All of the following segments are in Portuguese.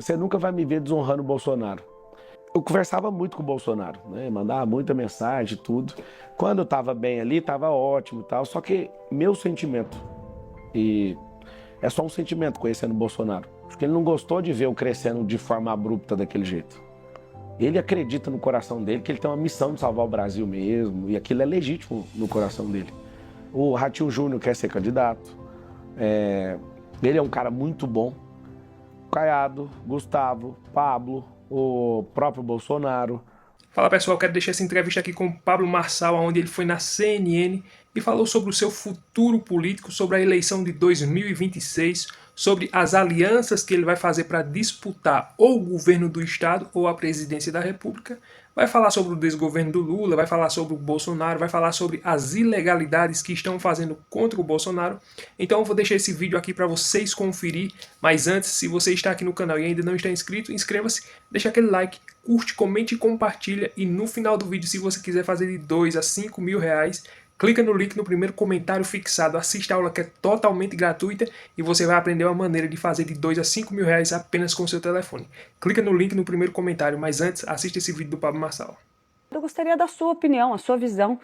você nunca vai me ver desonrando o Bolsonaro. Eu conversava muito com o Bolsonaro, né? Mandava muita mensagem, tudo. Quando eu estava bem ali, estava ótimo e tal. Só que meu sentimento, e é só um sentimento conhecendo o Bolsonaro, acho que ele não gostou de ver eu crescendo de forma abrupta daquele jeito. Ele acredita no coração dele que ele tem uma missão de salvar o Brasil mesmo, e aquilo é legítimo no coração dele. O Ratinho Júnior quer ser candidato, ele é um cara muito bom. Caiado, Gustavo, Pablo, o próprio Bolsonaro. Fala pessoal, quero deixar essa entrevista aqui com o Pablo Marçal, onde ele foi na CNN e falou sobre o seu futuro político, sobre a eleição de 2026, sobre as alianças que ele vai fazer para disputar ou o governo do estado ou a presidência da república. Vai falar sobre o desgoverno do Lula, vai falar sobre o Bolsonaro, vai falar sobre as ilegalidades que estão fazendo contra o Bolsonaro. Então eu vou deixar esse vídeo aqui para vocês conferir, mas antes, se você está aqui no canal e ainda não está inscrito, inscreva-se, deixa aquele like, curte, comente e compartilha. E no final do vídeo, se você quiser fazer de 2 a 5 mil reais, clica no link no primeiro comentário fixado, assista a aula que é totalmente gratuita e você vai aprender uma maneira de fazer de 2 a 5 mil reais apenas com o seu telefone. Clica no link no primeiro comentário, mas antes, assista esse vídeo do Pablo Marçal. Eu gostaria da sua opinião, a sua visão,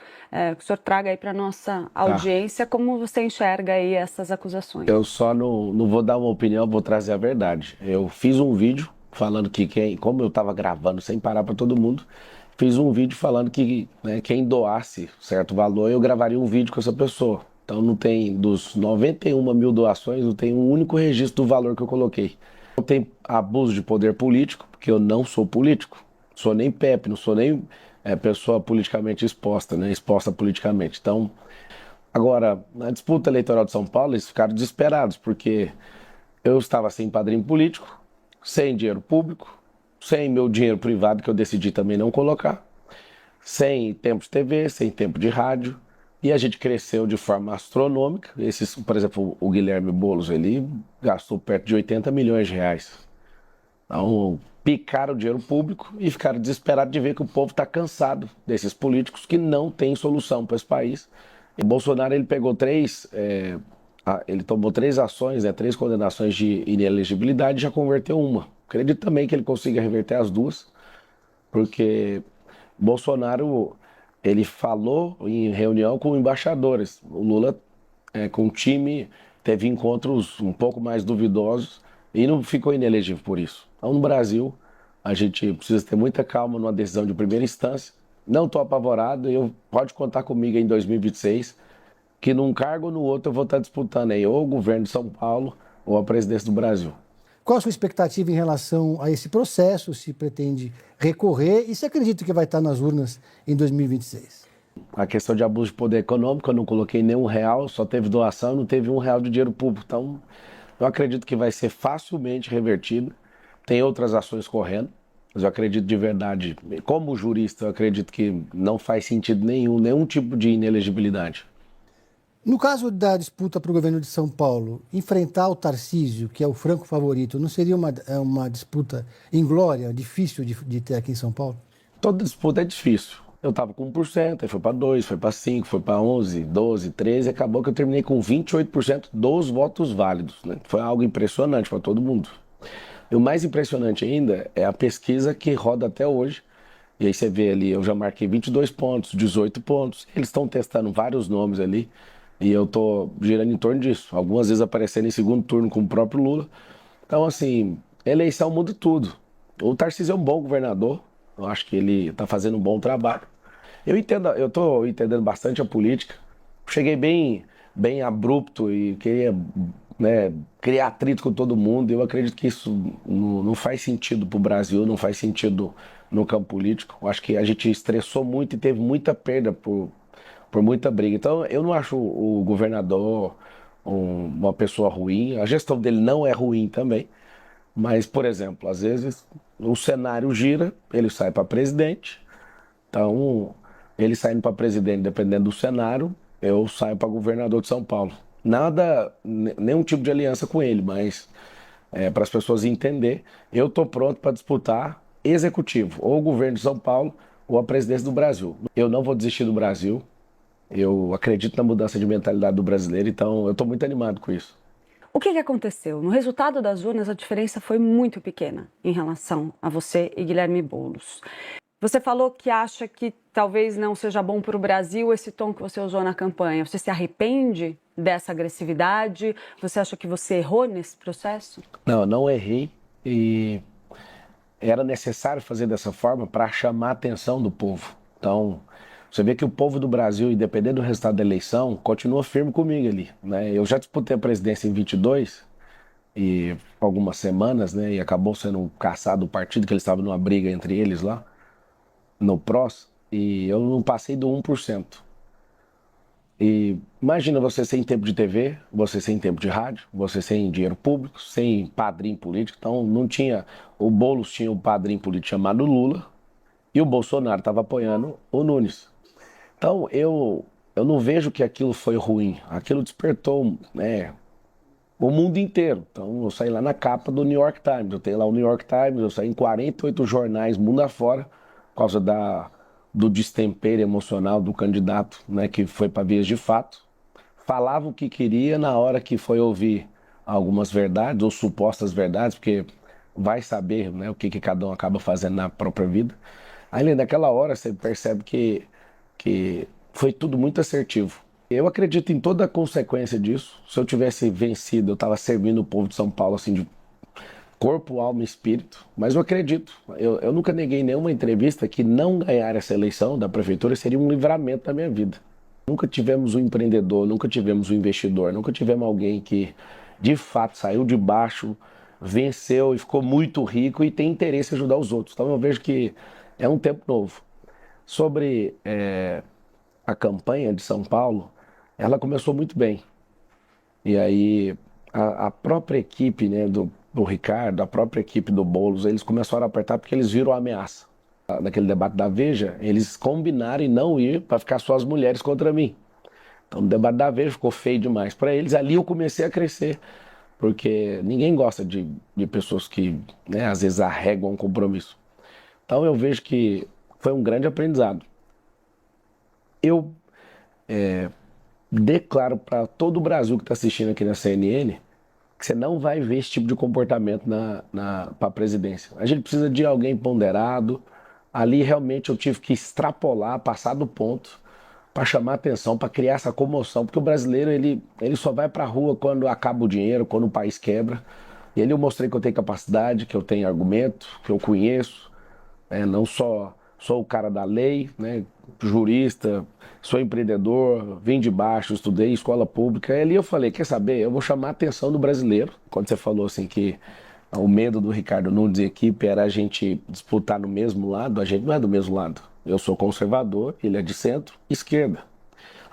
que o senhor traga aí para a nossa Tá. audiência, como você enxerga aí essas acusações. Eu só não vou dar uma opinião, vou trazer a verdade. Eu fiz um vídeo falando que como eu estava gravando sem parar para todo mundo, fiz um vídeo falando que, né, quem doasse certo valor, eu gravaria um vídeo com essa pessoa. Então não tem, dos 91 mil doações, não tem um único registro do valor que eu coloquei. Não tem abuso de poder político, porque eu não sou político. Sou nem Pepe, não sou nem pessoa politicamente exposta, né? Exposta politicamente. Então, agora, na disputa eleitoral de São Paulo, eles ficaram desesperados, porque eu estava sem padrinho político, sem dinheiro público, sem meu dinheiro privado, que eu decidi também não colocar, sem tempo de TV, sem tempo de rádio, e a gente cresceu de forma astronômica. Esses, por exemplo, o Guilherme Boulos, ele gastou perto de 80 milhões de reais. Então, picaram o dinheiro público e ficaram desesperados de ver que o povo está cansado desses políticos que não têm solução para esse país. E Bolsonaro, ele pegou ele tomou três ações, né, três condenações de inelegibilidade e já converteu uma. Acredito também que ele consiga reverter as duas, porque Bolsonaro, ele falou em reunião com embaixadores. O Lula, com o time, teve encontros um pouco mais duvidosos e não ficou inelegível por isso. Então, no Brasil, a gente precisa ter muita calma numa decisão de primeira instância. Não estou apavorado, pode contar comigo em 2026, que num cargo ou no outro eu vou estar disputando aí ou o governo de São Paulo ou a presidência do Brasil. Qual a sua expectativa em relação a esse processo? Se pretende recorrer e se acredita que vai estar nas urnas em 2026? A questão de abuso de poder econômico, eu não coloquei nenhum real, só teve doação, não teve R$ 1 de dinheiro público. Então, eu acredito que vai ser facilmente revertido. Tem outras ações correndo, mas eu acredito de verdade, como jurista, eu acredito que não faz sentido nenhum tipo de inelegibilidade. No caso da disputa para o governo de São Paulo, enfrentar o Tarcísio, que é o franco favorito, não seria uma disputa inglória, difícil de ter aqui em São Paulo? Toda disputa é difícil. Eu estava com 1%, aí foi para 2%, foi para 5%, foi para 11%, 12%, 13%, acabou que eu terminei com 28% dos votos válidos, né? Foi algo impressionante para todo mundo. E o mais impressionante ainda é a pesquisa que roda até hoje. E aí você vê ali, eu já marquei 22 pontos, 18 pontos. Eles estão testando vários nomes ali e eu tô girando em torno disso. Algumas vezes aparecendo em segundo turno com o próprio Lula. Então, assim, eleição muda tudo. O Tarcísio é um bom governador. Eu acho que ele está fazendo um bom trabalho. Eu estou entendendo bastante a política. Cheguei bem abrupto e queria, né, criar atrito com todo mundo. Eu acredito que isso não faz sentido para o Brasil, não faz sentido no campo político. Eu acho que a gente estressou muito e teve muita perda por muita briga. Então, eu não acho o governador uma pessoa ruim. A gestão dele não é ruim também. Mas, por exemplo, às vezes o cenário gira, ele sai para presidente. Então, ele saindo para presidente, dependendo do cenário, eu saio para governador de São Paulo. Nada, nenhum tipo de aliança com ele, mas para as pessoas entender, eu estou pronto para disputar executivo, ou o governo de São Paulo, ou a presidência do Brasil. Eu não vou desistir do Brasil, eu acredito na mudança de mentalidade do brasileiro, então eu estou muito animado com isso. O que aconteceu? No resultado das urnas, a diferença foi muito pequena em relação a você e Guilherme Boulos. Você falou que acha que talvez não seja bom para o Brasil esse tom que você usou na campanha. Você se arrepende dessa agressividade? Você acha que você errou nesse processo? Não, não errei e era necessário fazer dessa forma para chamar a atenção do povo. Então, você vê que o povo do Brasil, independente do resultado da eleição, continua firme comigo ali, né? Eu já disputei a presidência em 22 e algumas semanas, né? E acabou sendo caçado o partido, que eles estavam numa briga entre eles lá, no PROS, e eu não passei do 1%. E imagina você sem tempo de TV, você sem tempo de rádio, você sem dinheiro público, sem padrinho político. Então não tinha. O Boulos tinha um padrinho político chamado Lula e o Bolsonaro estava apoiando o Nunes. Então eu não vejo que aquilo foi ruim. Aquilo despertou, né, o mundo inteiro. Então eu saí lá na capa do New York Times. Eu tenho lá o New York Times, eu saí em 48 jornais mundo afora por causa do destempero emocional do candidato, né, que foi para vias de fato. Falava o que queria na hora que foi ouvir algumas verdades ou supostas verdades, porque vai saber, né, o que cada um acaba fazendo na própria vida. Aí naquela hora você percebe que foi tudo muito assertivo. Eu acredito em toda a consequência disso. Se eu tivesse vencido, eu estava servindo o povo de São Paulo assim de corpo, alma e espírito, mas eu acredito. Eu nunca neguei em nenhuma entrevista que não ganhar essa eleição da prefeitura seria um livramento da minha vida. Nunca tivemos um empreendedor, nunca tivemos um investidor, nunca tivemos alguém que de fato saiu de baixo, venceu e ficou muito rico e tem interesse em ajudar os outros. Então eu vejo que é um tempo novo. Sobre a campanha de São Paulo, ela começou muito bem. E aí a própria equipe, né, do Ricardo, a própria equipe do Boulos, eles começaram a apertar porque eles viram a ameaça. Naquele debate da Veja, eles combinaram em não ir para ficar só as mulheres contra mim. Então, o debate da Veja ficou feio demais para eles. Ali eu comecei a crescer, porque ninguém gosta de pessoas que, né, às vezes arregam um compromisso. Então, eu vejo que foi um grande aprendizado. Eu declaro para todo o Brasil que está assistindo aqui na CNN que você não vai ver esse tipo de comportamento para a presidência. A gente precisa de alguém ponderado. Ali realmente eu tive que extrapolar, passar do ponto, para chamar atenção, para criar essa comoção, porque o brasileiro ele só vai para a rua quando acaba o dinheiro, quando o país quebra. E ali eu mostrei que eu tenho capacidade, que eu tenho argumento, que eu conheço, não só sou o cara da lei, né, jurista, sou empreendedor, vim de baixo, estudei escola pública. E ali eu falei, quer saber, eu vou chamar a atenção do brasileiro. Quando você falou assim que o medo do Ricardo Nunes e equipe era a gente disputar no mesmo lado, a gente não é do mesmo lado. Eu sou conservador, ele é de centro, esquerda.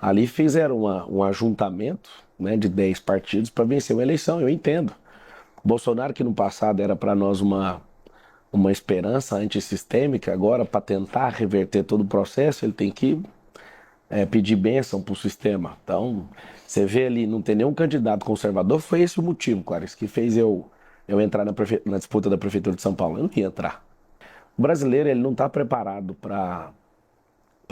Ali fizeram um ajuntamento, né, de 10 partidos para vencer uma eleição, eu entendo. Bolsonaro, que no passado era para nós uma esperança antissistêmica, agora para tentar reverter todo o processo, ele tem que pedir bênção para o sistema. Então, você vê ali, não tem nenhum candidato conservador, foi esse o motivo, Clarice, que fez eu entrar na disputa da Prefeitura de São Paulo. Eu não ia entrar. O brasileiro ele não está preparado para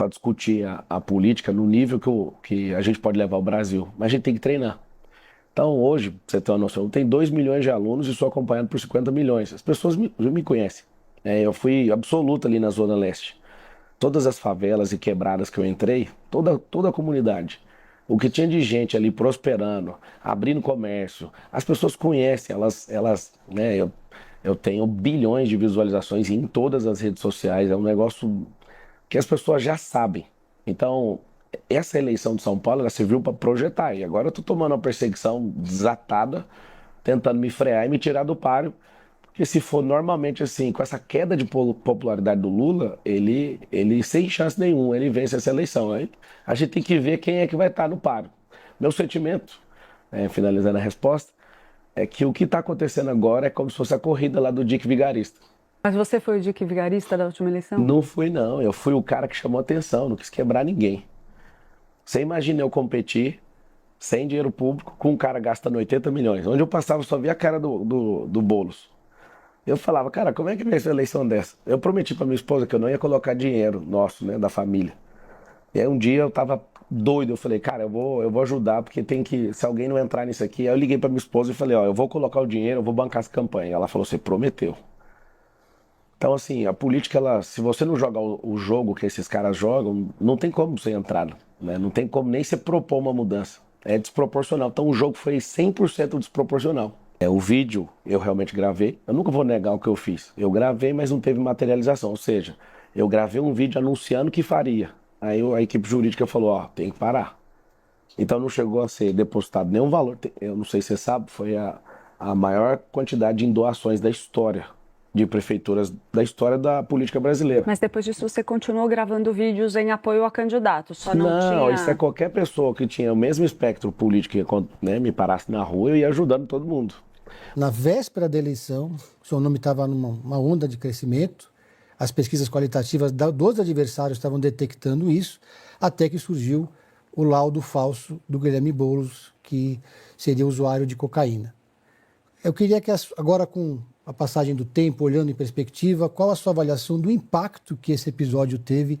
discutir a política no nível que a gente pode levar o Brasil, mas a gente tem que treinar. Então hoje, pra você ter uma noção, eu tenho 2 milhões de alunos e sou acompanhado por 50 milhões. As pessoas me conhecem. Eu fui absoluto ali na Zona Leste. Todas as favelas e quebradas que eu entrei, toda a comunidade. O que tinha de gente ali prosperando, abrindo comércio, as pessoas conhecem, né, eu tenho bilhões de visualizações em todas as redes sociais, é um negócio que as pessoas já sabem. Então, essa eleição de São Paulo, ela serviu para projetar. E agora eu estou tomando uma perseguição desatada, tentando me frear e me tirar do páreo. Porque se for normalmente assim, com essa queda de popularidade do Lula, ele sem chance nenhuma, ele vence essa eleição. Aí a gente tem que ver quem é que vai estar no páreo. Meu sentimento, finalizando a resposta, é que o que está acontecendo agora é como se fosse a corrida lá do Dick Vigarista. Mas você foi o Dick Vigarista da última eleição? Não fui, não. Eu fui o cara que chamou atenção, não quis quebrar ninguém. Você imagina eu competir sem dinheiro público com um cara gastando 80 milhões. Onde eu passava só via a cara do Boulos. Eu falava, cara, como é que vai ser uma eleição dessa? Eu prometi para minha esposa que eu não ia colocar dinheiro nosso, né, da família. E aí um dia eu tava doido, eu falei, cara, eu vou ajudar, porque tem que, se alguém não entrar nisso aqui, aí eu liguei pra minha esposa e falei, ó, eu vou colocar o dinheiro, eu vou bancar essa campanha. Ela falou, você prometeu. Então, assim, a política, ela, se você não joga o jogo que esses caras jogam, não tem como você entrar, né? Não tem como nem você propor uma mudança. É desproporcional. Então, o jogo foi 100% desproporcional. O vídeo eu realmente gravei. Eu nunca vou negar o que eu fiz. Eu gravei, mas não teve materialização. Ou seja, eu gravei um vídeo anunciando que faria. Aí a equipe jurídica falou, ó, tem que parar. Então não chegou a ser depositado nenhum valor. Eu não sei se você sabe, foi a maior quantidade de doações da história de prefeituras da história da política brasileira. Mas depois disso você continuou gravando vídeos em apoio a candidatos, só não tinha... Isso é qualquer pessoa que tinha o mesmo espectro político, né, me parasse na rua, eu ia ajudando todo mundo. Na véspera da eleição, o seu nome estava numa onda de crescimento, as pesquisas qualitativas dos adversários estavam detectando isso, até que surgiu o laudo falso do Guilherme Boulos, que seria usuário de cocaína. Eu queria que, agora com a passagem do tempo, olhando em perspectiva, qual a sua avaliação do impacto que esse episódio teve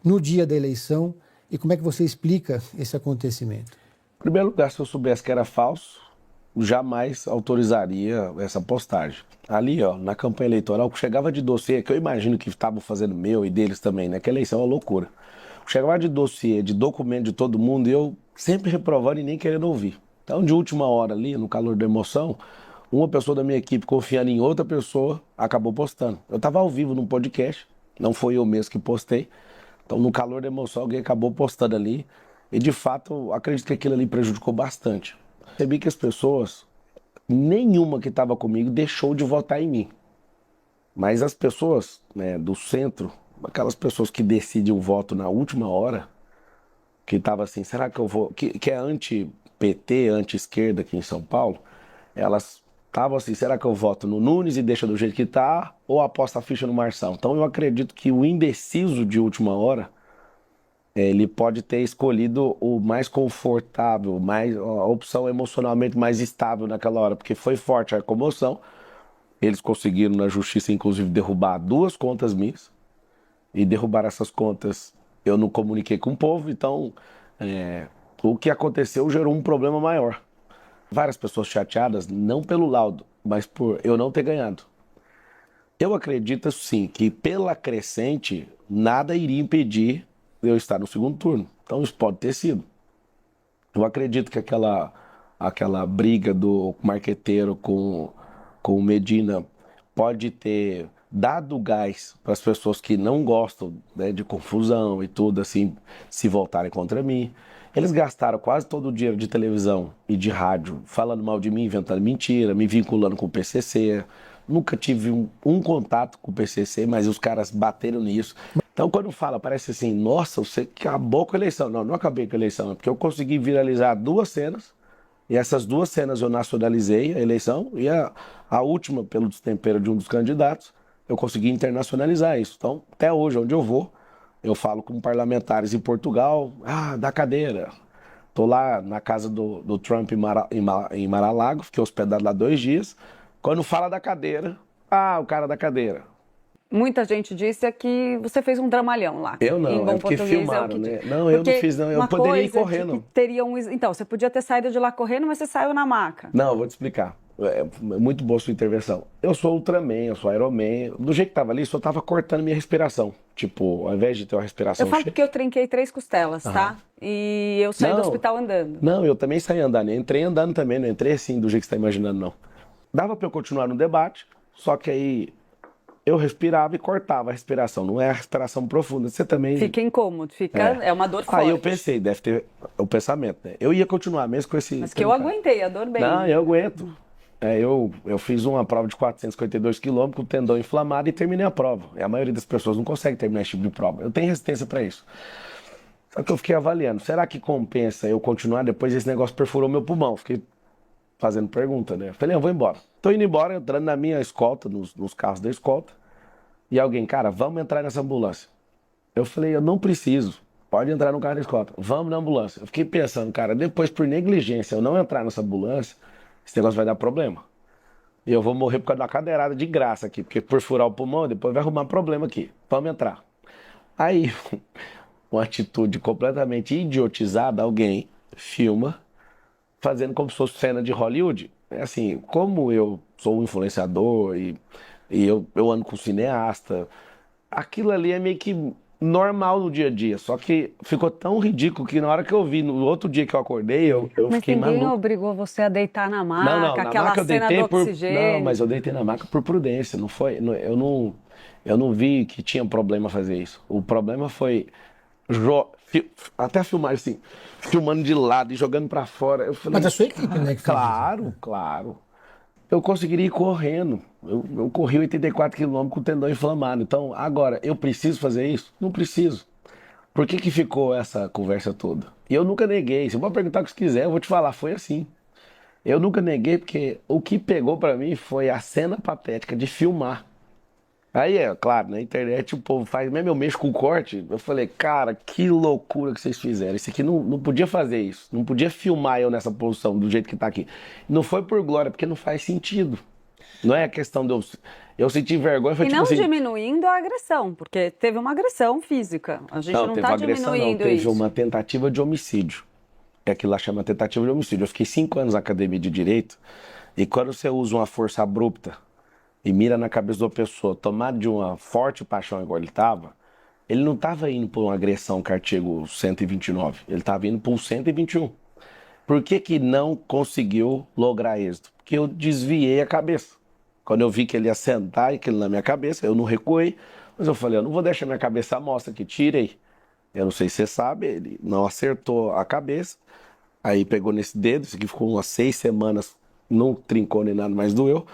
no dia da eleição e como é que você explica esse acontecimento? Em primeiro lugar, se eu soubesse que era falso, jamais autorizaria essa postagem. Ali, ó, na campanha eleitoral, que chegava de dossiê, que eu imagino que estavam fazendo meu e deles também, né? Que a eleição é uma loucura. Chegava de dossiê, de documento de todo mundo, e eu sempre reprovando e nem querendo ouvir. Então, de última hora ali, no calor da emoção, uma pessoa da minha equipe, confiando em outra pessoa, acabou postando. Eu estava ao vivo num podcast, não foi eu mesmo que postei. Então, no calor da emoção, alguém acabou postando ali. E, de fato, eu acredito que aquilo ali prejudicou bastante. Percebi que as pessoas, nenhuma que estava comigo, deixou de votar em mim. Mas as pessoas, né, do centro, aquelas pessoas que decidem o voto na última hora, que estava assim, será que eu vou... Que é anti-PT, anti-esquerda aqui em São Paulo, elas estavam assim, será que eu voto no Nunes e deixa do jeito que está, ou aposto a ficha no Marçal? Então eu acredito que o indeciso de última hora, ele pode ter escolhido o mais confortável, a opção emocionalmente mais estável naquela hora, porque foi forte a comoção. Eles conseguiram na justiça, inclusive, derrubar 2 contas minhas, e derrubar essas contas eu não comuniquei com o povo, então o que aconteceu gerou um problema maior. Várias pessoas chateadas, não pelo laudo, mas por eu não ter ganhado. Eu acredito, sim, que pela crescente, nada iria impedir de eu estar no segundo turno. Então isso pode ter sido. Eu acredito que aquela briga do marqueteiro com o Medina pode ter dado gás para as pessoas que não gostam, né, de confusão e tudo, assim, se voltarem contra mim. Eles gastaram quase todo o dinheiro de televisão e de rádio falando mal de mim, inventando mentira, me vinculando com o PCC. Nunca tive um contato com o PCC, mas os caras bateram nisso. Então, quando fala, parece assim, nossa, você acabou com a eleição. Não, não acabei com a eleição, é porque eu consegui viralizar 2 cenas, e essas 2 cenas eu nacionalizei a eleição, e a última, pelo destempero de um dos candidatos, eu consegui internacionalizar isso. Então, até hoje, onde eu vou, eu falo com parlamentares em Portugal, da cadeira. Tô lá na casa do Trump em Mar-a-Lago, fiquei hospedado lá 2 dias. Quando fala da cadeira, o cara da cadeira. Muita gente disse que você fez um dramalhão lá. Eu não, em bom porque português, filmaram, né? Não, eu não fiz, não. Eu poderia ir correndo. Então, você podia ter saído de lá correndo, mas você saiu na maca. Não, eu vou te explicar. É muito boa a sua intervenção. Eu sou Ultraman, eu sou Ironman. Do jeito que tava ali, só tava cortando minha respiração. Tipo, ao invés de ter uma respiração Eu falo porque eu trinquei 3 costelas, tá? E eu saí do hospital andando. Não, eu também saí andando. Eu entrei andando também, não entrei assim do jeito que você tá imaginando, não. Dava pra eu continuar no debate, só que aí eu respirava e cortava a respiração. Não é a respiração profunda. Você também... Fica incômodo, é uma dor forte. Aí eu pensei, deve ter o pensamento, né? Eu ia continuar mesmo com esse... Mas que eu aguentei a dor bem. Não, eu aguento. Eu fiz uma prova de 452 quilômetros com o tendão inflamado e terminei a prova. E a maioria das pessoas não consegue terminar esse tipo de prova. Eu tenho resistência para isso. Só que eu fiquei avaliando, será que compensa eu continuar? Depois esse negócio perfurou meu pulmão. Fiquei fazendo pergunta, né? Falei, eu vou embora. Tô indo embora, entrando na minha escolta, nos carros da escolta. E alguém, cara, vamos entrar nessa ambulância. Eu falei, eu não preciso. Pode entrar no carro da escolta. Vamos na ambulância. Eu fiquei pensando, cara, depois por negligência eu não entrar nessa ambulância, esse negócio vai dar problema. E eu vou morrer por causa da cadeirada de graça aqui, porque por furar o pulmão, depois vai arrumar problema aqui. Vamos entrar. Aí, uma atitude completamente idiotizada, alguém filma fazendo como se fosse cena de Hollywood. É assim, como eu sou um influenciador e eu ando com cineasta, aquilo ali é meio que normal no dia a dia, só que ficou tão ridículo que na hora que eu vi, no outro dia que eu acordei, eu Mas fiquei ninguém maluco. obrigou você a deitar na Não, maca, na aquela maca eu cena deitei do por. Não, oxigênio. mas eu deitei na maca por prudência, não foi. Eu não vi que tinha problema fazer isso. O problema foi até filmar assim, filmando de lado e jogando pra fora. Eu Mas falei, a sua equipe, né, que fez isso. claro, claro. Eu conseguiria ir correndo. Eu corri 84 quilômetros com o tendão inflamado. Então, agora, eu preciso fazer isso? Não preciso. Por que que ficou essa conversa toda? E eu nunca neguei. Se eu vou perguntar o que você quiser, eu vou te falar, foi assim. Eu nunca neguei porque o que pegou pra mim foi a cena patética de filmar. Aí é claro, na internet o povo faz, mesmo eu mexo com corte, eu falei, cara, que loucura que vocês fizeram. Isso aqui não podia fazer isso, não podia filmar eu nessa posição do jeito que tá aqui. Não foi por glória, porque não faz sentido. Não é questão de eu sentir vergonha, foi E tipo não assim, diminuindo a agressão, porque teve uma agressão física. A gente não, não teve está agressão não, diminuindo teve isso. uma tentativa de homicídio. É aquilo lá chama tentativa de homicídio. Eu fiquei 5 anos na academia de direito, e quando você usa uma força abrupta e mira na cabeça da pessoa, tomado de uma forte paixão igual ele não estava indo por uma agressão com artigo 129, ele estava indo por 121. Por que que não conseguiu lograr êxito? Porque eu desviei a cabeça. Quando eu vi que ele ia sentar aquilo na minha cabeça, eu não recuei, mas eu falei, eu não vou deixar minha cabeça à mostra aqui, tirei. Eu não sei se você sabe, ele não acertou a cabeça, aí pegou nesse dedo, isso aqui ficou umas 6 semanas, não trincou nem nada, mas doeu.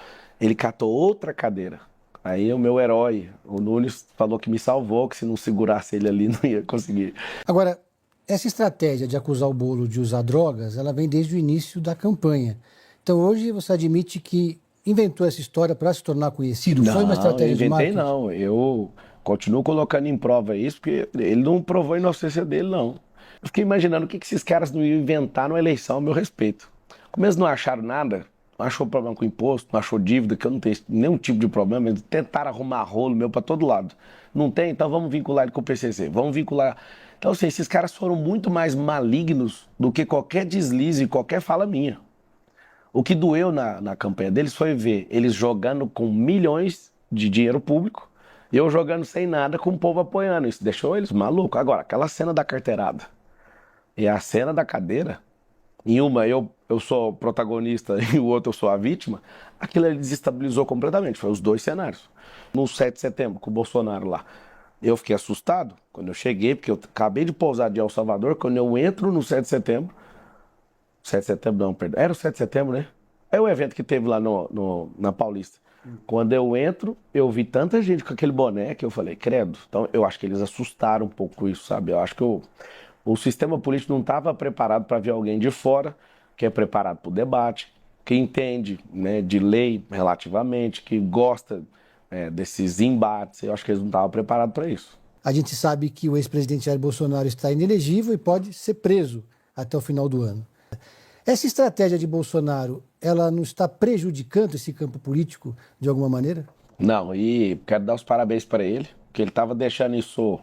Ele catou outra cadeira. Aí o meu herói, o Nunes, falou que me salvou, que se não segurasse ele ali não ia conseguir. Agora, essa estratégia de acusar o Bolo de usar drogas, ela vem desde o início da campanha. Então hoje você admite que inventou essa história para se tornar conhecido? Foi uma Não, estratégia eu de inventei marketing? não. Eu continuo colocando em prova isso, porque ele não provou a inocência dele, não. Eu fiquei imaginando o que que esses caras não iam inventar numa eleição a meu respeito. Como eles não acharam nada, não achou problema com imposto, não achou dívida, que eu não tenho nenhum tipo de problema, eles tentaram arrumar rolo meu para todo lado. Não tem? Então vamos vincular ele com o PCC, vamos vincular. Então, assim, esses caras foram muito mais malignos do que qualquer deslize, qualquer fala minha. O que doeu na campanha deles foi ver eles jogando com milhões de dinheiro público e eu jogando sem nada com o povo apoiando. Isso deixou eles malucos. Agora, aquela cena da carteirada e a cena da cadeira, em uma eu sou o protagonista e o outro eu sou a vítima, aquilo ele desestabilizou completamente. Foi os dois cenários. No 7 de setembro, com o Bolsonaro lá, eu fiquei assustado quando eu cheguei, porque eu acabei de pousar de El Salvador. Quando eu entro no 7 de setembro, 7 de setembro não, perdão. Era o 7 de setembro, né? É o evento que teve lá na Paulista. Quando eu entro, eu vi tanta gente com aquele boné que eu falei, credo. Então, eu acho que eles assustaram um pouco com isso, sabe? Eu acho que o sistema político não estava preparado para ver alguém de fora, que é preparado para o debate, que entende, né, de lei relativamente, que gosta desses embates. Eu acho que eles não estavam preparados para isso. A gente sabe que o ex-presidente Jair Bolsonaro está inelegível e pode ser preso até o final do ano. Essa estratégia de Bolsonaro, ela não está prejudicando esse campo político de alguma maneira? Não, e quero dar os parabéns para ele, que ele estava deixando isso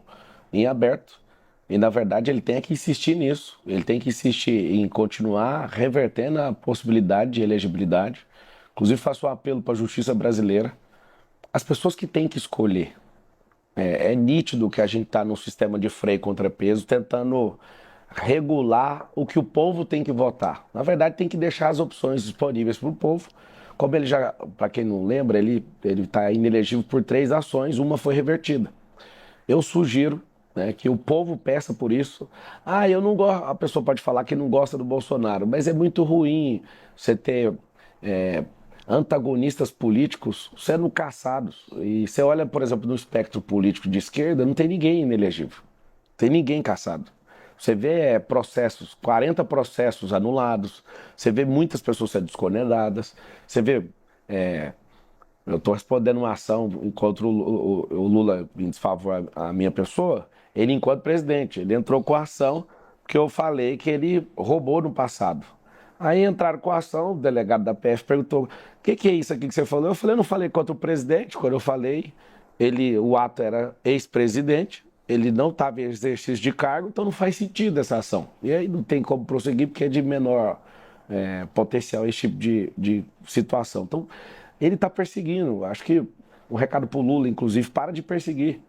em aberto. E, na verdade, ele tem que insistir nisso. Ele tem que insistir em continuar revertendo a possibilidade de elegibilidade. Inclusive, faço um apelo para a justiça brasileira. As pessoas que têm que escolher. É nítido que a gente está num sistema de freio contrapeso, tentando regular o que o povo tem que votar. Na verdade, tem que deixar as opções disponíveis para o povo. Como ele já, para quem não lembra, ele está inelegível por 3 ações, uma foi revertida. Eu sugiro, né, que o povo peça por isso. Eu não gosto. A pessoa pode falar que não gosta do Bolsonaro, mas é muito ruim você ter antagonistas políticos sendo caçados. E você olha, por exemplo, no espectro político de esquerda, não tem ninguém inelegível. Não tem ninguém caçado. Você vê processos, 40 processos anulados, você vê muitas pessoas sendo descondenadas, você vê. Eu estou respondendo uma ação contra o Lula em desfavor à minha pessoa, ele enquanto presidente, ele entrou com a ação porque eu falei que ele roubou no passado. Aí entraram com a ação, o delegado da PF perguntou, o que é isso aqui que você falou? Eu falei, eu não falei contra o presidente, quando eu falei, o ato era ex-presidente, ele não estava em exercício de cargo, então não faz sentido essa ação. E aí não tem como prosseguir porque é de menor potencial esse tipo de situação. Então, ele está perseguindo. Acho que um recado para o Lula, inclusive, para de perseguir.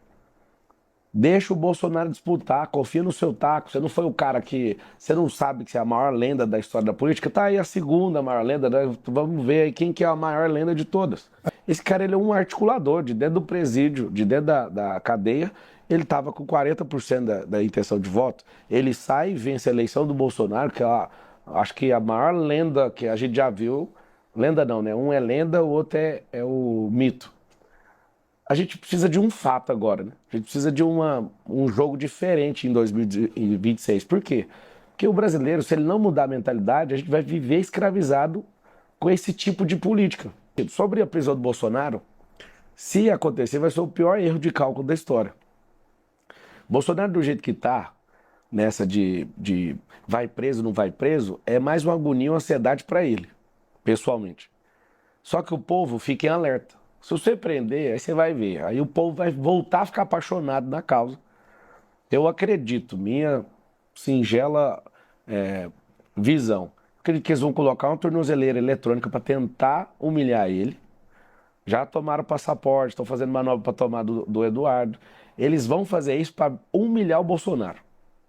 Deixa o Bolsonaro disputar, confia no seu taco. Você não foi o cara que... Você não sabe que você é a maior lenda da história da política. Tá aí a segunda maior lenda, né? Vamos ver aí quem que é a maior lenda de todas. Esse cara, ele é um articulador de dentro do presídio, de dentro da cadeia. Ele estava com 40% da intenção de voto. Ele sai e vence a eleição do Bolsonaro, que é acho que a maior lenda que a gente já viu. Lenda não, né? Um é lenda, o outro é o mito. A gente precisa de um fato agora, né? A gente precisa de um jogo diferente em 2026. Por quê? Porque o brasileiro, se ele não mudar a mentalidade, a gente vai viver escravizado com esse tipo de política. Sobre a prisão do Bolsonaro, se acontecer, vai ser o pior erro de cálculo da história. Bolsonaro, do jeito que está, nessa de vai preso, não vai preso, é mais uma agonia, uma ansiedade para ele, pessoalmente. Só que o povo fica em alerta. Se você prender, aí você vai ver. Aí o povo vai voltar a ficar apaixonado na causa. Eu acredito, minha singela visão, acredito que eles vão colocar uma tornozeleira eletrônica para tentar humilhar ele. Já tomaram o passaporte, estão fazendo manobra para tomar do Eduardo. Eles vão fazer isso para humilhar o Bolsonaro,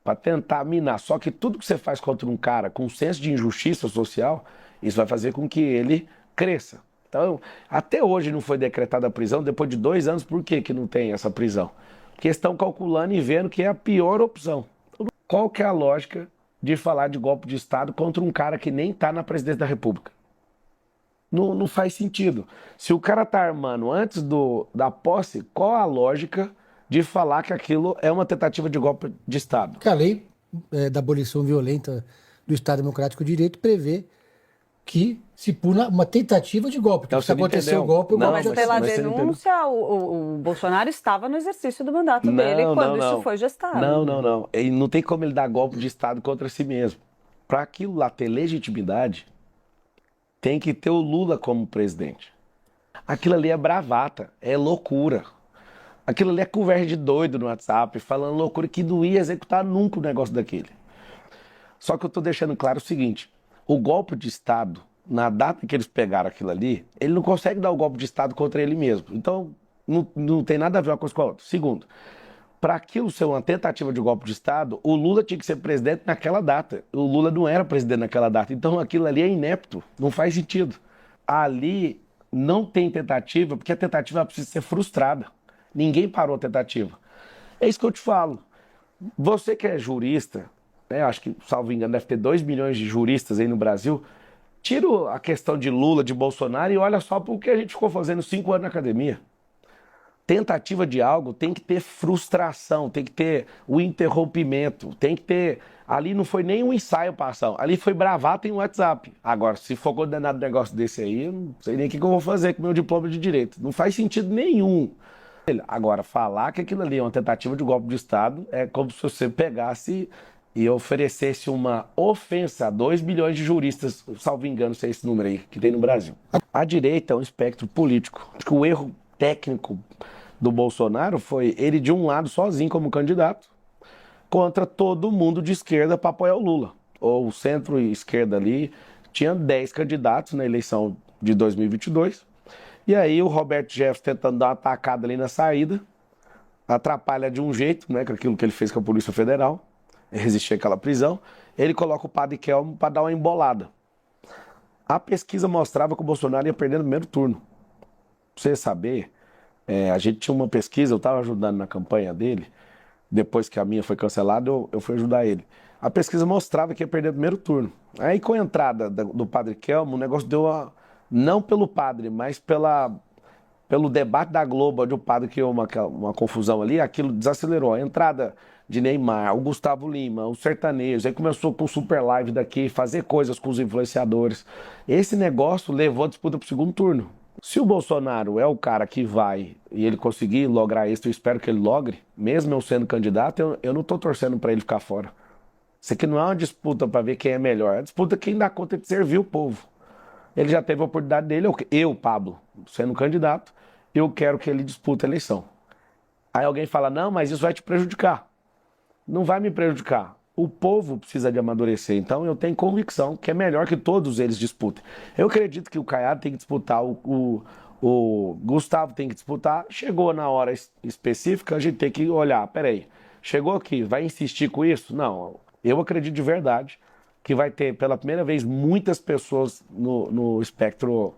para tentar minar. Só que tudo que você faz contra um cara com senso de injustiça social, isso vai fazer com que ele cresça. Então, até hoje não foi decretada a prisão, depois de 2 anos, por que não tem essa prisão? Porque estão calculando e vendo que é a pior opção. Qual que é a lógica de falar de golpe de Estado contra um cara que nem está na presidência da República? Não faz sentido. Se o cara está armando antes da posse, qual a lógica de falar que aquilo é uma tentativa de golpe de Estado? Que a lei da abolição violenta do Estado Democrático de Direito prevê que se puna uma tentativa de golpe. Então, Se acontecer o golpe, o Não, golpe mas pela denúncia, o Bolsonaro estava no exercício do mandato dele quando isso foi gestado. Não. Não tem como ele dar golpe de Estado contra si mesmo. Para aquilo lá ter legitimidade, tem que ter o Lula como presidente. Aquilo ali é bravata, é loucura. Aquilo ali é conversa de doido no WhatsApp, falando loucura que não ia executar nunca o negócio daquele. Só que eu estou deixando claro o seguinte, o golpe de Estado, na data que eles pegaram aquilo ali, ele não consegue dar o golpe de Estado contra ele mesmo. Então, não tem nada a ver uma coisa com a outra. Segundo, para aquilo ser uma tentativa de golpe de Estado, o Lula tinha que ser presidente naquela data. O Lula não era presidente naquela data. Então, aquilo ali é inepto, não faz sentido. Ali não tem tentativa, porque a tentativa precisa ser frustrada. Ninguém parou a tentativa. É isso que eu te falo. Você que é jurista, né, acho que, salvo engano, deve ter 2 milhões de juristas aí no Brasil, tira a questão de Lula, de Bolsonaro e olha só para o que a gente ficou fazendo 5 anos na academia. Tentativa de algo tem que ter frustração, tem que ter o interrompimento, tem que ter... Ali não foi nem um ensaio para ação, ali foi bravata em WhatsApp. Agora, se for condenado um negócio desse aí, eu não sei nem o que eu vou fazer com o meu diploma de direito. Não faz sentido nenhum. Agora, falar que aquilo ali é uma tentativa de golpe de Estado é como se você pegasse e oferecesse uma ofensa a 2 milhões de juristas, salvo engano, se é esse número aí que tem no Brasil. A direita é um espectro político. Acho que o erro técnico do Bolsonaro foi ele de um lado sozinho como candidato contra todo mundo de esquerda para apoiar o Lula. Ou o centro-esquerda ali tinha 10 candidatos na eleição de 2022. E aí o Roberto Jefferson tentando dar uma atacada ali na saída, atrapalha de um jeito, né, com aquilo que ele fez com a Polícia Federal, resistir àquela prisão, ele coloca o padre Kelmo para dar uma embolada. A pesquisa mostrava que o Bolsonaro ia perder no primeiro turno. Pra você saber, a gente tinha uma pesquisa, eu estava ajudando na campanha dele, depois que a minha foi cancelada, eu fui ajudar ele. A pesquisa mostrava que ia perder no primeiro turno. Aí com a entrada do padre Kelmo, o negócio deu não pelo padre, mas pelo debate da Globo, onde o padre criou uma confusão ali, aquilo desacelerou. A entrada de Neymar, o Gustavo Lima, os sertanejos, aí começou com o Super Live daqui, fazer coisas com os influenciadores. Esse negócio levou a disputa para o segundo turno. Se o Bolsonaro é o cara que vai e ele conseguir lograr isso, eu espero que ele logre, mesmo eu sendo candidato, eu não estou torcendo para ele ficar fora. Isso aqui não é uma disputa para ver quem é melhor, é uma disputa quem dá conta de servir o povo. Ele já teve a oportunidade dele, eu, Pablo, sendo candidato, eu quero que ele dispute a eleição. Aí alguém fala, não, mas isso vai te prejudicar. Não vai me prejudicar. O povo precisa de amadurecer, então eu tenho convicção que é melhor que todos eles disputem. Eu acredito que o Caiado tem que disputar, o Gustavo tem que disputar. Chegou na hora específica, a gente tem que olhar, peraí, chegou aqui, vai insistir com isso? Não, eu acredito de verdade que vai ter pela primeira vez muitas pessoas no espectro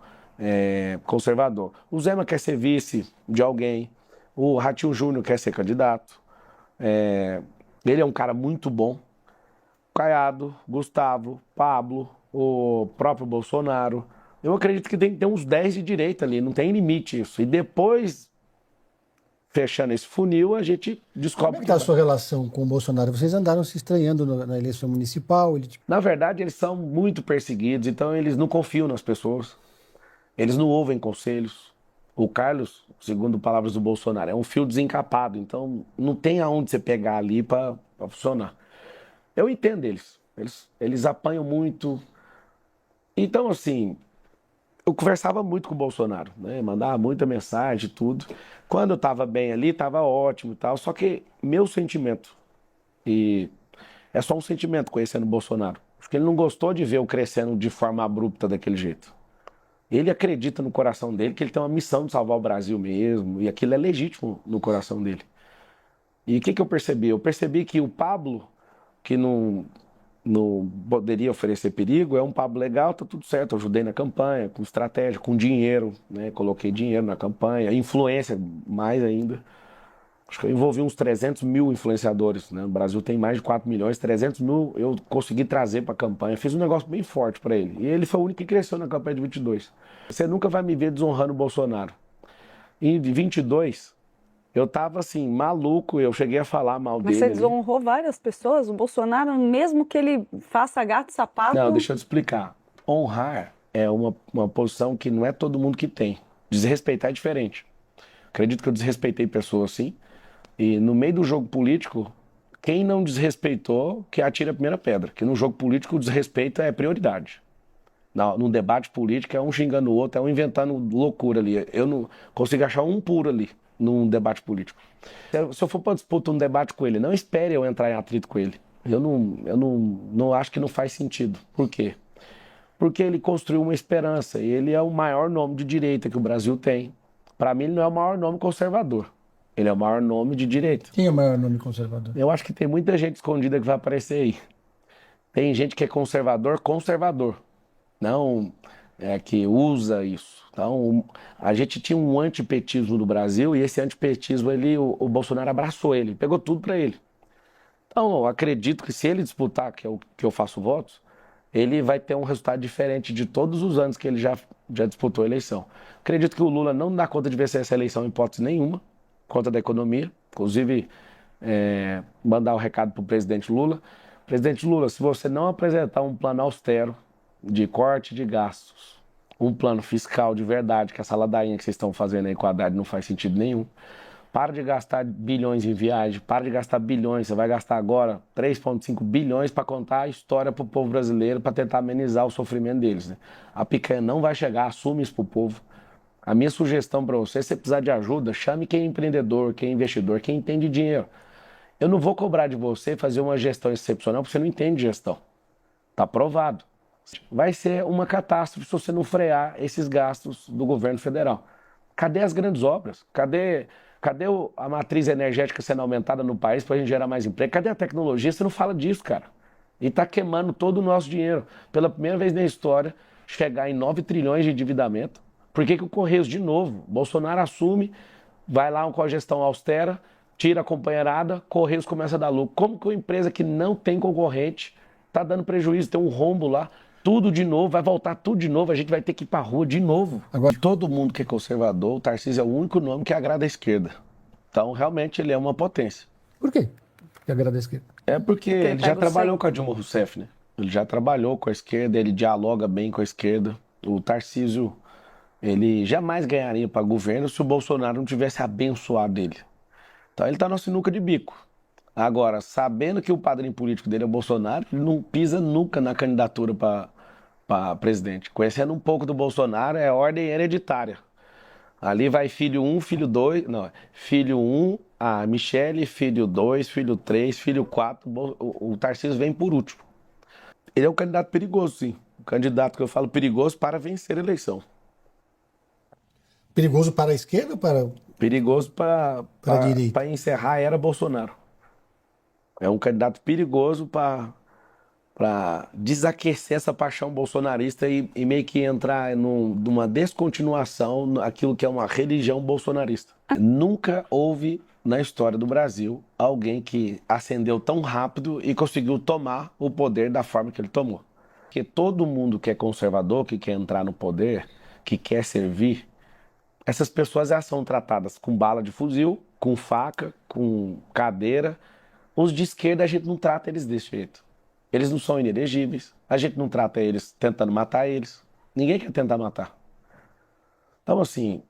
conservador. O Zema quer ser vice de alguém, o Ratinho Júnior quer ser candidato. Ele é um cara muito bom. Caiado, Gustavo, Pablo, o próprio Bolsonaro. Eu acredito que tem que ter uns 10 de direita ali, não tem limite isso. E depois, fechando esse funil, a gente Como descobre é que está a sua relação com o Bolsonaro? Vocês andaram se estranhando na eleição municipal? Na verdade, eles são muito perseguidos, então eles não confiam nas pessoas. Eles não ouvem conselhos. O Carlos, segundo palavras do Bolsonaro, é um fio desencapado, então não tem aonde você pegar ali para funcionar. Eu entendo eles. Eles apanham muito. Então, assim, eu conversava muito com o Bolsonaro, né? Mandava muita mensagem e tudo. Quando eu estava bem ali, estava ótimo e tal. Só que meu sentimento, e é só um sentimento conhecendo o Bolsonaro, acho que ele não gostou de ver eu crescendo de forma abrupta daquele jeito. Ele acredita no coração dele que ele tem uma missão de salvar o Brasil mesmo, e aquilo é legítimo no coração dele. E o que eu percebi? Eu percebi que o Pablo, que não poderia oferecer perigo, é um Pablo legal, tá tudo certo, eu ajudei na campanha, com estratégia, com dinheiro, né? Coloquei dinheiro na campanha, influência mais ainda. Acho que eu envolvi uns 300 mil influenciadores, né? O Brasil tem mais de 4 milhões, 300 mil eu consegui trazer para a campanha, fiz um negócio bem forte para ele. E ele foi o único que cresceu na campanha de 22. Você nunca vai me ver desonrando o Bolsonaro. Em 22, eu tava assim, maluco, eu cheguei a falar mal Mas dele. você desonrou várias pessoas, o Bolsonaro, mesmo que ele faça gato e sapato... Não, deixa eu te explicar. Honrar é uma posição que não é todo mundo que tem. Desrespeitar é diferente. Acredito que eu desrespeitei pessoas sim. E no meio do jogo político, quem não desrespeitou, que atire a primeira pedra. Que no jogo político o desrespeito é prioridade. No debate político é um xingando o outro, é um inventando loucura ali. Eu não consigo achar um puro ali num debate político. Se eu for para disputar um debate com ele, não espere eu entrar em atrito com ele. Eu não acho que não faz sentido. Por quê? Porque ele construiu uma esperança e ele é o maior nome de direita que o Brasil tem. Para mim, ele não é o maior nome conservador. Ele é o maior nome de direita. Quem é o maior nome conservador? Eu acho que tem muita gente escondida que vai aparecer aí. Tem gente que é conservador, não que usa isso. Então, a gente tinha um antipetismo no Brasil e esse antipetismo, o Bolsonaro abraçou ele, pegou tudo para ele. Então, eu acredito que se ele disputar, que é o que eu faço votos, ele vai ter um resultado diferente de todos os anos que ele já disputou a eleição. Acredito que o Lula não dá conta de vencer essa eleição em hipótese nenhuma, conta da economia. Inclusive, mandar o recado para o presidente Lula. Presidente Lula, se você não apresentar um plano austero de corte de gastos, um plano fiscal de verdade, que essa ladainha que vocês estão fazendo aí com a Haddad não faz sentido nenhum, para de gastar bilhões em viagem, para de gastar bilhões, você vai gastar agora 3,5 bilhões para contar a história para o povo brasileiro, para tentar amenizar o sofrimento deles. Né? A picanha não vai chegar, assume isso para o povo. A minha sugestão para você, se você precisar de ajuda, chame quem é empreendedor, quem é investidor, quem entende dinheiro. Eu não vou cobrar de você fazer uma gestão excepcional, porque você não entende gestão. Está provado. Vai ser uma catástrofe se você não frear esses gastos do governo federal. Cadê as grandes obras? Cadê a matriz energética sendo aumentada no país para a gente gerar mais emprego? Cadê a tecnologia? Você não fala disso, cara. E está queimando todo o nosso dinheiro. Pela primeira vez na história, chegar em 9 trilhões de endividamento. Por que o Correios, de novo, Bolsonaro assume, vai lá com a gestão austera, tira a companheirada, Correios começa a dar lucro. Como que uma empresa que não tem concorrente está dando prejuízo, tem um rombo lá, tudo de novo, vai voltar tudo de novo, a gente vai ter que ir para a rua de novo. Agora, todo mundo que é conservador, o Tarcísio é o único nome que agrada a esquerda. Então, realmente, ele é uma potência. Por quê que agrada a esquerda? É porque ele já trabalhou com a Dilma Rousseff, né? Ele já trabalhou com a esquerda, ele dialoga bem com a esquerda. O Tarcísio, ele jamais ganharia para governo se o Bolsonaro não tivesse abençoado ele. Então ele está na sinuca de bico. Agora, sabendo que o padrinho político dele é o Bolsonaro, ele não pisa nunca na candidatura para presidente. Conhecendo um pouco do Bolsonaro, é ordem hereditária. Ali vai filho 1, filho 2, não, filho 1, a Michele, filho 2, filho 3, filho 4, o Tarcísio vem por último. Ele é um candidato perigoso, sim. Um candidato que eu falo perigoso para vencer a eleição. Perigoso para a esquerda ou para Perigoso a direita? para encerrar a era Bolsonaro. É um candidato perigoso para desaquecer essa paixão bolsonarista e meio que entrar numa descontinuação naquilo que é uma religião bolsonarista. Nunca houve na história do Brasil alguém que ascendeu tão rápido e conseguiu tomar o poder da forma que ele tomou. Porque todo mundo que é conservador, que quer entrar no poder, que quer servir, essas pessoas já são tratadas com bala de fuzil, com faca, com cadeira. Os de esquerda a gente não trata eles desse jeito. Eles não são inelegíveis, a gente não trata eles tentando matar eles. Ninguém quer tentar matar. Então, assim,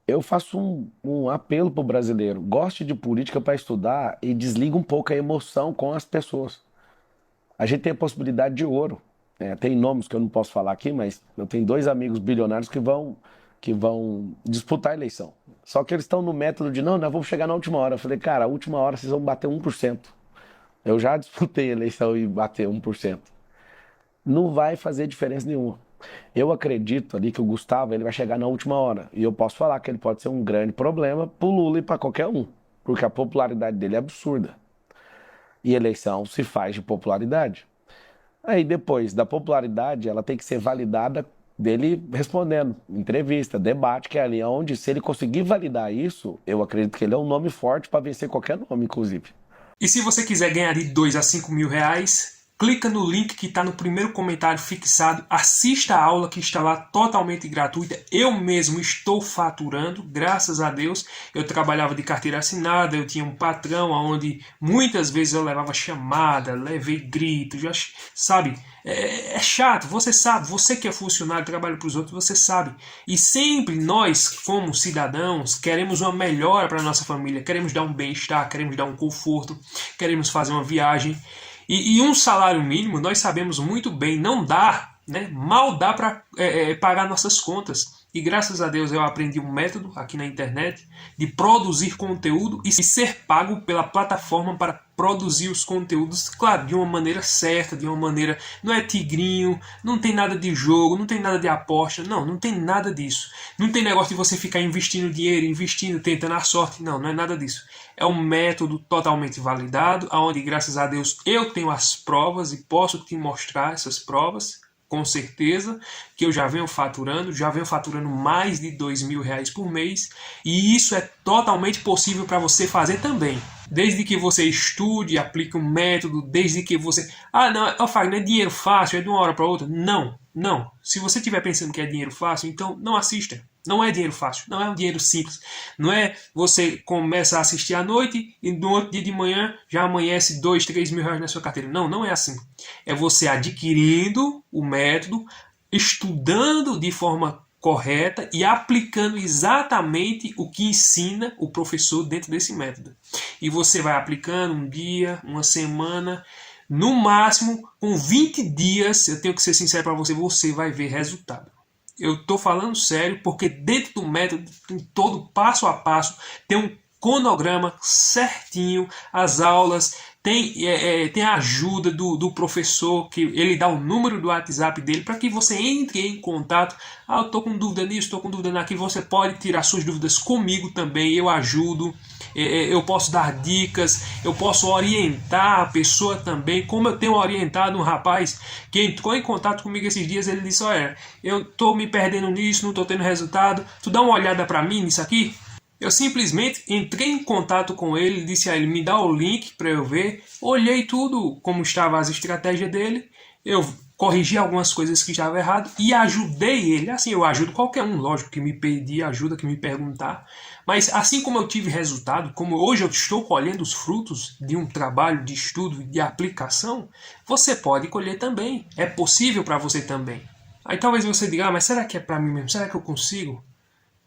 eu faço um apelo para o brasileiro. Goste de política para estudar e desliga um pouco a emoção com as pessoas. A gente tem a possibilidade de ouro. Tem nomes que eu não posso falar aqui, mas eu tenho 2 amigos bilionários que vão disputar a eleição. Só que eles estão no método de, não, nós vamos chegar na última hora. Eu falei, cara, a última hora vocês vão bater 1%. Eu já disputei a eleição e bater 1%. Não vai fazer diferença nenhuma. Eu acredito ali que o Gustavo ele vai chegar na última hora. E eu posso falar que ele pode ser um grande problema para o Lula e para qualquer um. Porque a popularidade dele é absurda. E eleição se faz de popularidade. Aí depois da popularidade, ela tem que ser validada dele respondendo, entrevista, debate, que é ali onde, se ele conseguir validar isso, eu acredito que ele é um nome forte para vencer qualquer nome, inclusive. E se você quiser ganhar de 2 a 5 mil reais, clica no link que está no primeiro comentário fixado, assista a aula que está lá totalmente gratuita. Eu mesmo estou faturando, graças a Deus. Eu trabalhava de carteira assinada, eu tinha um patrão onde muitas vezes eu levava chamada, levei grito, já sabe? É chato, você sabe, você que é funcionário, trabalha para os outros, você sabe. E sempre nós, como cidadãos, queremos uma melhora para a nossa família, queremos dar um bem-estar, queremos dar um conforto, queremos fazer uma viagem. E um salário mínimo, nós sabemos muito bem, não dá, né? Mal dá para pagar nossas contas. E graças a Deus eu aprendi um método aqui na internet de produzir conteúdo e ser pago pela plataforma para produzir os conteúdos, claro, de uma maneira certa, de uma maneira... Não é tigrinho, não tem nada de jogo, não tem nada de aposta, não tem nada disso. Não tem negócio de você ficar investindo dinheiro, tentando a sorte, não é nada disso. É um método totalmente validado, onde graças a Deus eu tenho as provas e posso te mostrar essas provas. Com certeza que eu já venho faturando mais de 2 mil reais por mês e isso é totalmente possível para você fazer também. Desde que você estude, aplique um método, desde que você... não, Fagner, não é dinheiro fácil, é de uma hora para outra. Não. Se você estiver pensando que é dinheiro fácil, então não assista. Não é dinheiro fácil, não é um dinheiro simples. Não é você começa a assistir à noite e no outro dia de manhã já amanhece 2, 3 mil reais na sua carteira. Não é assim. É você adquirindo o método, estudando de forma correta e aplicando exatamente o que ensina o professor dentro desse método. E você vai aplicando um dia, uma semana, no máximo com 20 dias, eu tenho que ser sincero para você, você vai ver resultado. Eu estou falando sério porque dentro do método, tem todo passo a passo, tem um cronograma certinho, as aulas, tem a ajuda do professor, que ele dá o número do WhatsApp dele para que você entre em contato. Eu estou com dúvida nisso, estou com dúvida naquilo, você pode tirar suas dúvidas comigo também, eu ajudo. Eu posso dar dicas, eu posso orientar a pessoa também, como eu tenho orientado um rapaz que entrou em contato comigo esses dias. Ele disse, olha, eu estou me perdendo nisso, não estou tendo resultado, tu dá uma olhada para mim nisso aqui? Eu simplesmente entrei em contato com ele, disse a ele, me dá o link para eu ver, olhei tudo, como estavam as estratégias dele, eu corrigi algumas coisas que estavam errado e ajudei ele. Assim, eu ajudo qualquer um, lógico, que me pedir ajuda, que me perguntar. Mas assim como eu tive resultado, como hoje eu estou colhendo os frutos de um trabalho de estudo e de aplicação, você pode colher também. É possível para você também. Aí talvez você diga, mas será que é para mim mesmo? Será que eu consigo?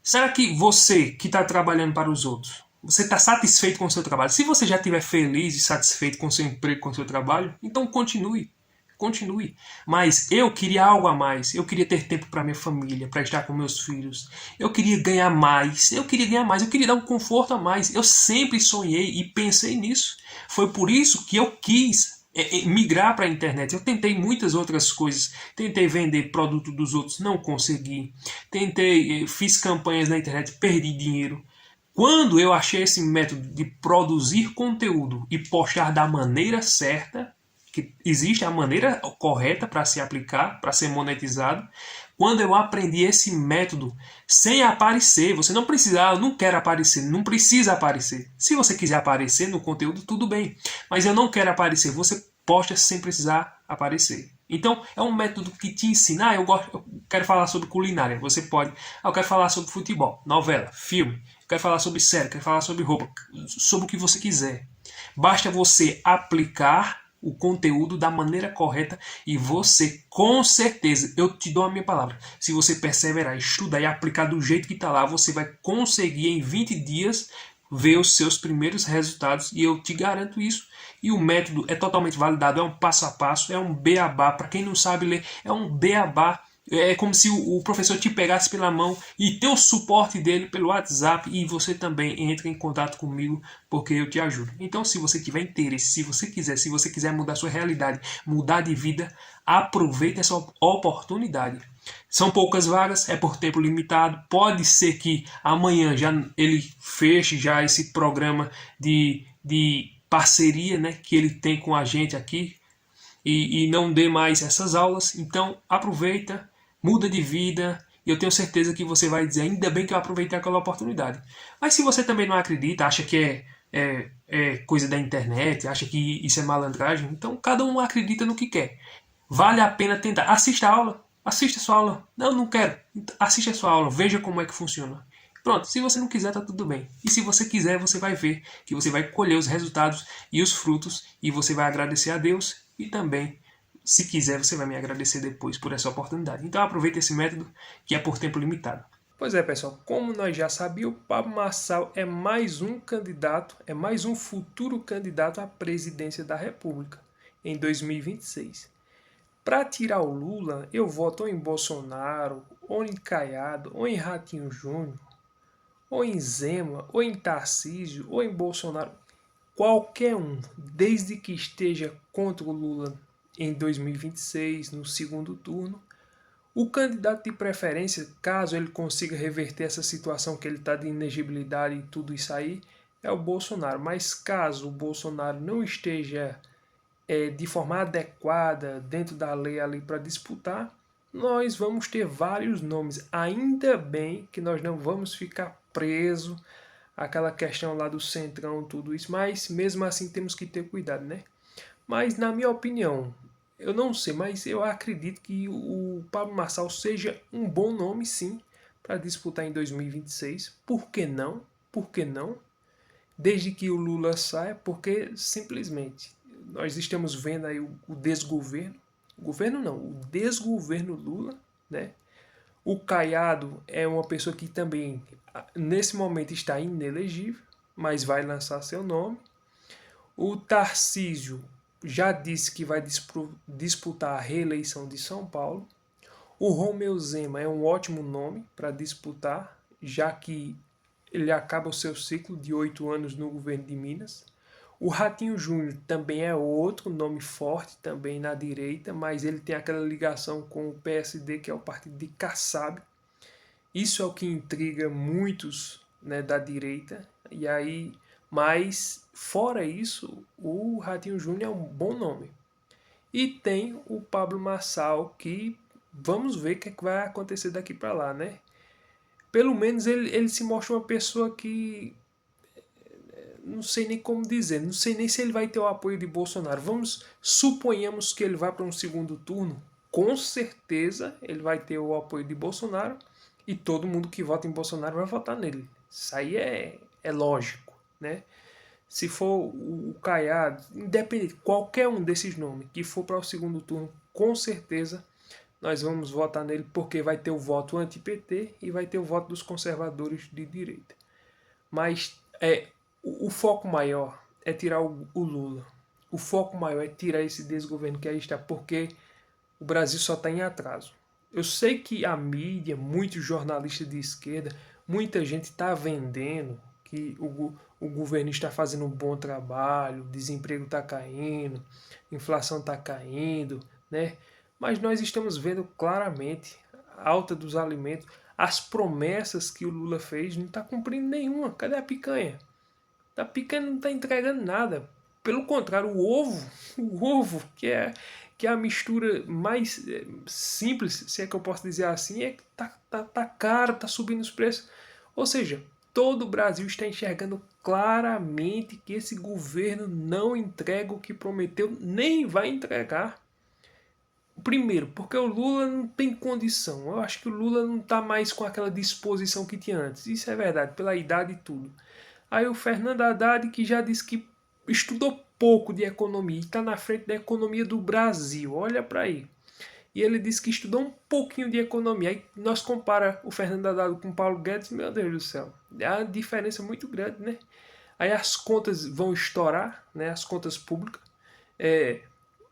Será que você que está trabalhando para os outros, você está satisfeito com o seu trabalho? Se você já estiver feliz e satisfeito com o seu emprego, com o seu trabalho, então continue. continue. Mas eu queria algo a mais. Eu queria ter tempo para minha família, para estar com meus filhos. Eu queria ganhar mais. Eu queria dar um conforto a mais. Eu sempre sonhei e pensei nisso. Foi por isso que eu quis migrar para a internet. Eu tentei muitas outras coisas. Tentei vender produto dos outros, não consegui. Fiz campanhas na internet, perdi dinheiro. Quando eu achei esse método de produzir conteúdo e postar da maneira certa, que existe a maneira correta para se aplicar, para ser monetizado, quando eu aprendi esse método sem aparecer, você não precisa, eu não quero aparecer, não precisa aparecer. Se você quiser aparecer no conteúdo, tudo bem, mas eu não quero aparecer, você posta sem precisar aparecer. Então, é um método que te ensina, eu quero falar sobre culinária, você pode, eu quero falar sobre futebol, novela, filme, eu quero falar sobre série, quero falar sobre roupa, sobre o que você quiser. Basta você aplicar o conteúdo da maneira correta e você, com certeza, eu te dou a minha palavra, se você perseverar, estudar e aplicar do jeito que está lá, você vai conseguir em 20 dias ver os seus primeiros resultados e eu te garanto isso. E o método é totalmente validado, é um passo a passo, é um beabá. Para quem não sabe ler, é um beabá. É como se o professor te pegasse pela mão e ter o suporte dele pelo WhatsApp e você também entra em contato comigo porque eu te ajudo. Então, se você tiver interesse, se você quiser mudar sua realidade, mudar de vida, aproveite essa oportunidade. São poucas vagas, é por tempo limitado. Pode ser que amanhã já ele feche já esse programa de parceria, né, que ele tem com a gente aqui e não dê mais essas aulas. Então aproveita, muda de vida e eu tenho certeza que você vai dizer ainda bem que eu aproveitei aquela oportunidade. Mas se você também não acredita, acha que é coisa da internet, acha que isso é malandragem, então cada um acredita no que quer. Vale a pena tentar. Assista a aula. Assista a sua aula. Não, não quero. Assista a sua aula. Veja como é que funciona. Pronto, se você não quiser, tá tudo bem. E se você quiser, você vai ver que você vai colher os resultados e os frutos e você vai agradecer a Deus e também, se quiser, você vai me agradecer depois por essa oportunidade. Então aproveite esse método que é por tempo limitado. Pois é, pessoal, como nós já sabíamos, o Pablo Marçal é mais um candidato, é mais um futuro candidato à presidência da República em 2026. Para tirar o Lula, eu voto ou em Bolsonaro, ou em Caiado, ou em Ratinho Júnior, ou em Zema, ou em Tarcísio, ou em Bolsonaro. Qualquer um, desde que esteja contra o Lula em 2026, no segundo turno, o candidato de preferência, caso ele consiga reverter essa situação que ele está de inegibilidade e tudo isso aí, é o Bolsonaro. Mas caso o Bolsonaro não esteja de forma adequada dentro da lei ali para disputar, nós vamos ter vários nomes. Ainda bem que nós não vamos ficar preso àquela questão lá do centrão, tudo isso, mas mesmo assim temos que ter cuidado, né? Mas na minha opinião, eu não sei, mas eu acredito que o Pablo Marçal seja um bom nome sim para disputar em 2026. Por que não? Por que não? Desde que o Lula saia, porque simplesmente nós estamos vendo aí o desgoverno, o governo não, o desgoverno Lula, né? O Caiado é uma pessoa que também, nesse momento, está inelegível, mas vai lançar seu nome. O Tarcísio já disse que vai disputar a reeleição de São Paulo. O Romeu Zema é um ótimo nome para disputar, já que ele acaba o seu ciclo de 8 anos no governo de Minas. O Ratinho Júnior também é outro nome forte, também na direita, mas ele tem aquela ligação com o PSD, que é o partido de Kassab. Isso é o que intriga muitos, né, da direita. E aí, mas fora isso, o Ratinho Júnior é um bom nome. E tem o Pablo Marçal, que vamos ver o que vai acontecer daqui para lá, né? Pelo menos ele se mostra uma pessoa que não sei nem como dizer, não sei nem se ele vai ter o apoio de Bolsonaro. Suponhamos que ele vá para um segundo turno, com certeza ele vai ter o apoio de Bolsonaro e todo mundo que vota em Bolsonaro vai votar nele. Isso aí é lógico, né? Se for o Caiado, independente, qualquer um desses nomes que for para o segundo turno, com certeza nós vamos votar nele porque vai ter o voto anti-PT e vai ter o voto dos conservadores de direita. Mas o foco maior é tirar o Lula. o foco maior é tirar esse desgoverno que aí está, porque o Brasil só está em atraso. Eu sei que a mídia, muitos jornalistas de esquerda, muita gente está vendendo que o governo está fazendo um bom trabalho, o desemprego está caindo, a inflação está caindo, né? Mas nós estamos vendo claramente a alta dos alimentos, as promessas que o Lula fez, não está cumprindo nenhuma. Cadê a picanha? A picanha não está entregando nada. Pelo contrário, o ovo, que é a mistura mais simples, se é que eu posso dizer assim, é que tá caro, tá subindo os preços. Ou seja, todo o Brasil está enxergando claramente que esse governo não entrega o que prometeu, nem vai entregar. Primeiro, porque o Lula não tem condição. Eu acho que o Lula não está mais com aquela disposição que tinha antes. Isso é verdade, pela idade e tudo. Aí o Fernando Haddad, que já disse que estudou pouco de economia e está na frente da economia do Brasil. Olha para aí. E ele disse que estudou um pouquinho de economia. Aí nós compara o Fernando Haddad com o Paulo Guedes, meu Deus do céu. É uma diferença muito grande, né? Aí as contas vão estourar, né? As contas públicas.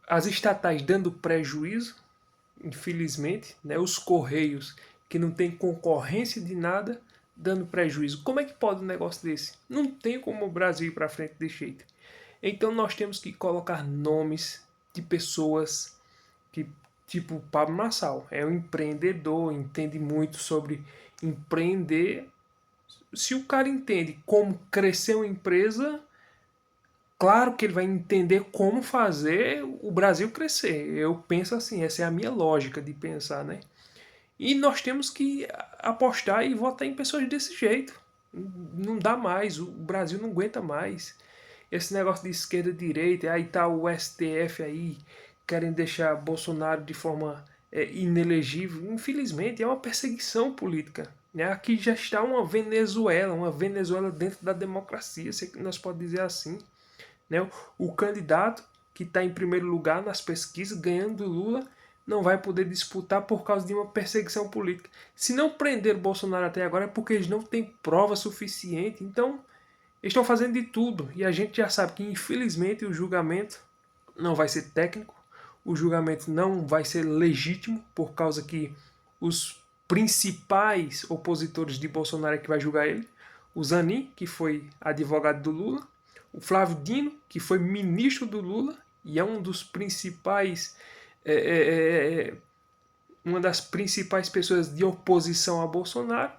As estatais dando prejuízo, infelizmente, né? Os Correios, que não tem concorrência de nada, dando prejuízo. Como é que pode um negócio desse? Não tem como o Brasil ir para frente desse jeito. Então nós temos que colocar nomes de pessoas que, tipo Pablo Marçal, é um empreendedor, entende muito sobre empreender. Se o cara entende como crescer uma empresa, claro que ele vai entender como fazer o Brasil crescer. Eu penso assim, essa é a minha lógica de pensar, né? E nós temos que apostar e votar em pessoas desse jeito. Não dá mais, o Brasil não aguenta mais. Esse negócio de esquerda e direita, aí tá o STF aí, querem deixar Bolsonaro de forma inelegível. Infelizmente, é uma perseguição política. Né? Aqui já está uma Venezuela dentro da democracia, se nós podemos dizer assim. Né? O candidato que está em primeiro lugar nas pesquisas, ganhando do Lula, não vai poder disputar por causa de uma perseguição política. Se não prender Bolsonaro até agora é porque eles não têm prova suficiente. Então, eles estão fazendo de tudo. E a gente já sabe que, infelizmente, o julgamento não vai ser técnico. O julgamento não vai ser legítimo, por causa que os principais opositores de Bolsonaro é que vai julgar ele. O Zanin, que foi advogado do Lula. O Flávio Dino, que foi ministro do Lula e é um dos principais... uma das principais pessoas de oposição a Bolsonaro,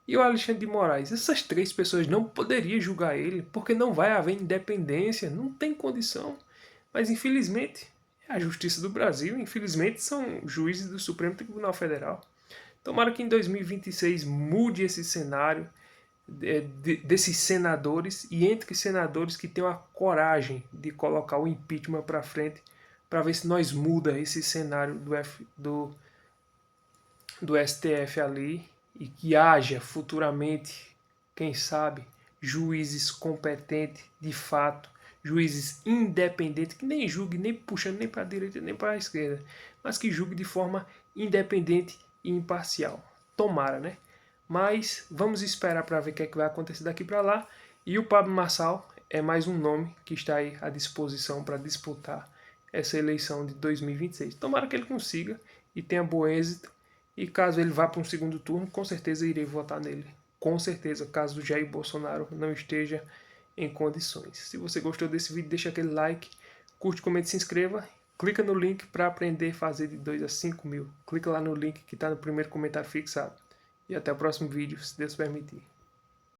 e o Alexandre de Moraes. Essas três pessoas não poderiam julgar ele, porque não vai haver independência, não tem condição. Mas, infelizmente, é a justiça do Brasil, infelizmente, são juízes do Supremo Tribunal Federal. Tomara que em 2026 mude esse cenário desses senadores e entre senadores que tenham a coragem de colocar o impeachment para frente, para ver se nós muda esse cenário do STF ali e que haja futuramente, quem sabe, juízes competentes de fato, juízes independentes, que nem julguem, nem puxando nem para a direita nem para a esquerda, mas que julguem de forma independente e imparcial. Tomara, né? Mas vamos esperar para ver o que é que vai acontecer daqui para lá. E o Pablo Marçal é mais um nome que está aí à disposição para disputar essa eleição de 2026. Tomara que ele consiga e tenha bom êxito. E caso ele vá para um segundo turno, com certeza irei votar nele. Com certeza, caso o Jair Bolsonaro não esteja em condições. Se você gostou desse vídeo, deixa aquele like, curte, comente, se inscreva. Clica no link para aprender a fazer de 2 a 5 mil. Clica lá no link que está no primeiro comentário fixado. E até o próximo vídeo, se Deus permitir.